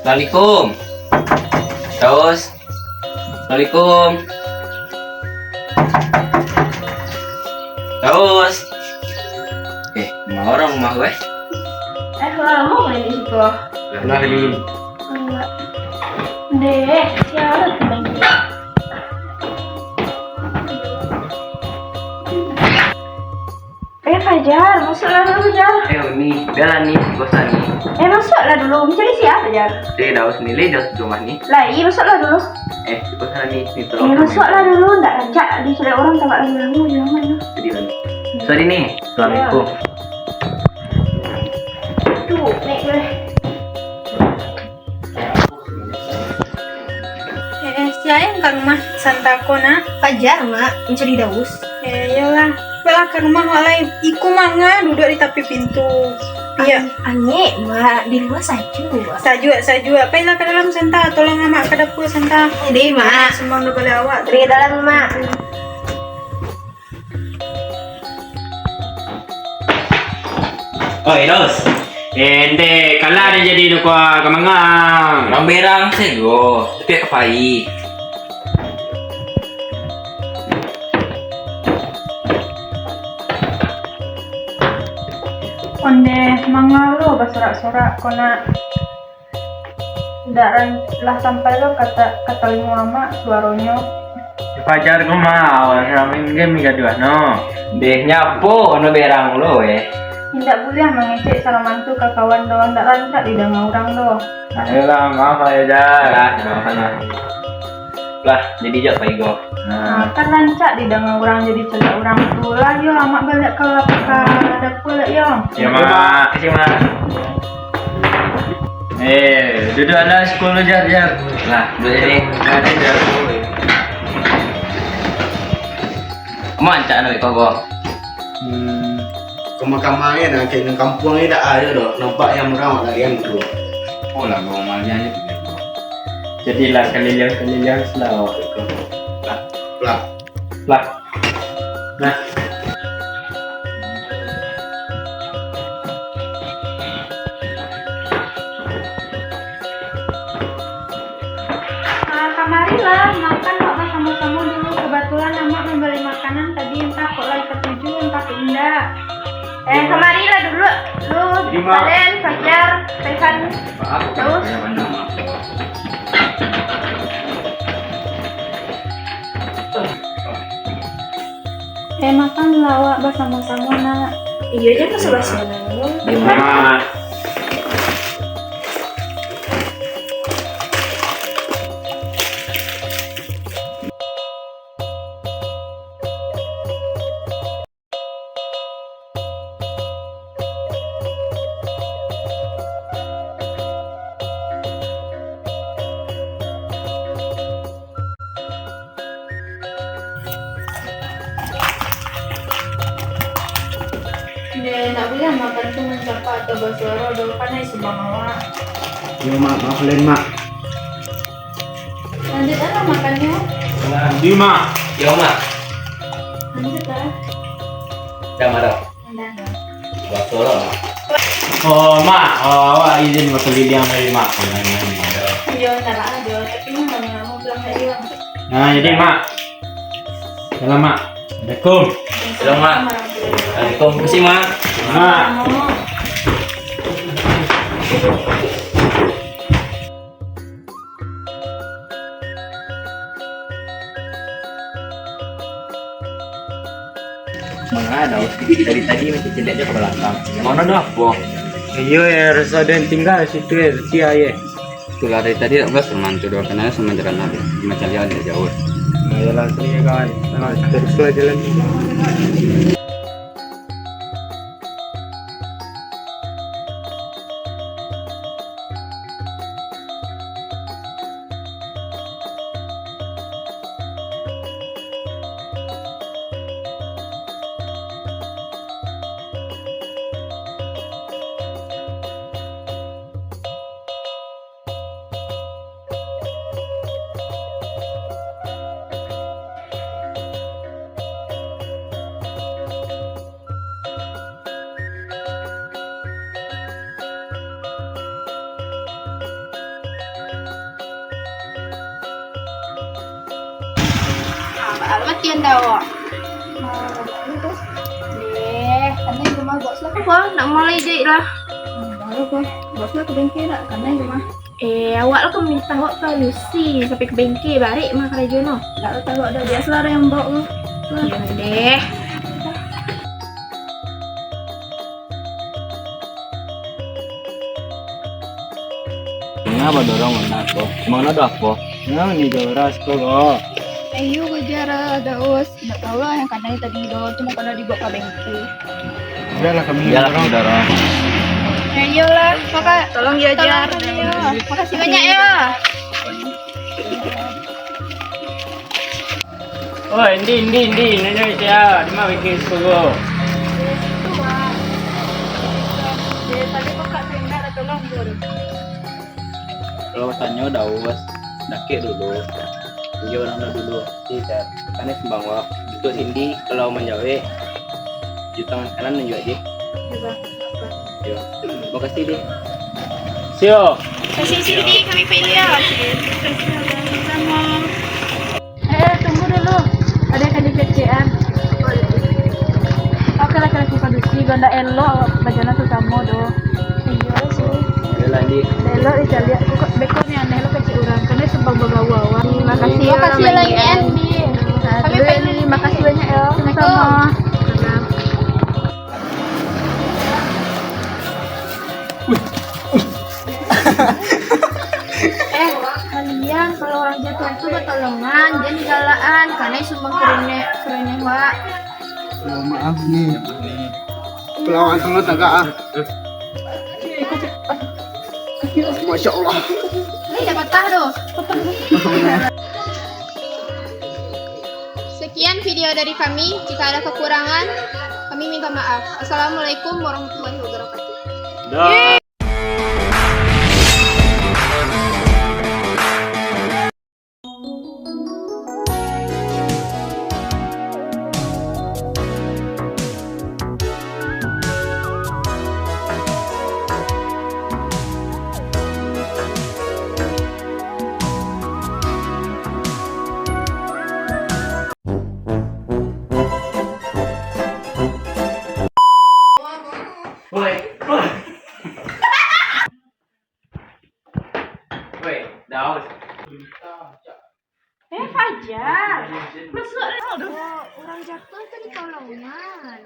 Assalamualaikum. Terus. Assalamualaikum. Terus. Mau orang rumah gue? Lama main di situ. Kenal ini. Enggak. Dek, siapa teman? Fajar, masuklah dulu Jar. Nih, bela nih, bosan nih. Masuklah dulu. Mencari siapa Jar? Daus nilai daus rumah nih. Lah, iya masuklah dulu. Bosan nih, tolong. Masuklah dulu, enggak rancak disuruh orang tak lagi lama di mana. Jadi mana? Sorry nih. Assalamualaikum. Tuh, naik boleh. Siapa ke rumah Santako nak? Fajar, Mak, mencari Daus. Iyalah, belah ke rumah lain. Iku manga duduk di tepi pintu. Iya. Aneh, Mak, di luar saju. Saju. Apa ke dalam Santa? Tolong amak ke dapur Santa. Ini, Mak. Semua udah boleh awak. Dari dalam, Mak. Oh, Eros. Ente kalah dia jadi nuka kemangang. Ramberang sego, tapi kepai. Onde manga lo bersorak-sorak kona. Daran lah sampai lo kata lima amak suaronyo. Fajar ko mau, ramin game dua no. Deh nyapo ono berang lo Tidak boleh mengecek salah mantu ke kawan doang. Tak rancak di danga orang do. Ayolah, maaf ya Jar. Lah, jadi jak pai go. Kan rancak di danga orang jadi celak orang tu lah yo. Amak balik ke dapur lah yo. Ya mak, kasih mak. Duduk anak sekolah Jar. Lah, dulu ini. Ada Jar. Mancak nak kau go. Kemakamannya dan kayak kampung ini tak ada doh. Nampak yang merawat lagi yang kedua. Oh lah, normalnya itu. Jadilah kalian selalu itu. Lah, Lah. Nah. Kamarilah makan Mak sama-sama dulu. Kebetulan Amak membeli makanan tadi entah kok lagi ketujuh entah ke Indah. Kemarilah dulu. Lu, Terima. kalian, Fajar, Rehan. Maaf, Terus? Makan lawak bersama-sama nak. Iya aja ke sebelah sana. Mak. Tak boleh makan tu mencapa atau bersuara dulu kan hai subang awak. ya maaf lain mak. Lanjut lah makannya. Di mak. Yo mak, Lanjut lah. dah marah. Dah. Waktu lo. Oh mak, awak izin waktu lidiang dari mak. Yo narak aja tapi mah nggak mau pulang lagi bang. Nah jadi mak. Salam mak. Assalamualaikum. Salam, Mak. Assalamualaikum. Kasih mak. Mak. Mengada dari tadi masih tidak aja ke belakang. Yang mana dah apa? Iya ya, rasa ada yang tinggal situ ya, sia ya. Itulah dari tadi tak belas teman tu doa kenanya sama jalan nabi. Macam dia ada jauh. Nah, ya langsung ya kawan. Nah, teruslah jalan. alamat yan daw. Kanay rumah bos lah ko, nak mulai jay lah. Baru ko, bos lah ke bengkel nak kanay rumah. Awak lah kau minta awak ke Lucy sampai ke bengkel balik mah kerja no. Tak tahu dah biasa lah yang bawa tu. Ya deh. Kenapa dorong aku? Emang ada apa? Nah, ni doras kok. Ayo kejar daus. Nak tahu lah yang kanay tadi do cuma kalau dibawa ke bengkel. Udahlah kami dorong. Ayo lah, maka tolong diajar. Makasih banyak ya. Oh, Indi, nanya dia, di mana bikin suku? Tadi kok kak Senda tolong dulu. Kalau tanya dawas dakik dulu. Dia orang dulu. Tidak. Karena sembang wak. Untuk Cindy kalau menjawab di tangan kanan nunjuk aja. Yo. Makasih deh. Sio. Kasih sini kami pilih ya. Sama. Tunggu dulu. Ada kan di kerjaan. Oke lah kalau kita diskusi ganda elo bajana tuh kamu do. Iya sih. Ada lagi. Elo ijal lihat kok bekonnya aneh lo kecil orang karena sebab bawa-bawa. Makasih lagi Andy. Kami pilih makasih banyak ya. Sama-sama. Kalian kalau orang jatuh itu bertolongan jangan galaan karena sumbang kerene wak. Oh, maaf nih. Pelawan tengah tangga ah. Masya Allah. Ini dapat tah doh. Sekian video dari kami. Jika ada kekurangan, kami minta maaf. Assalamualaikum warahmatullahi wabarakatuh. Dah. Woi, dawas. Fajar, masuk. Orang jatuh itu di kolongan.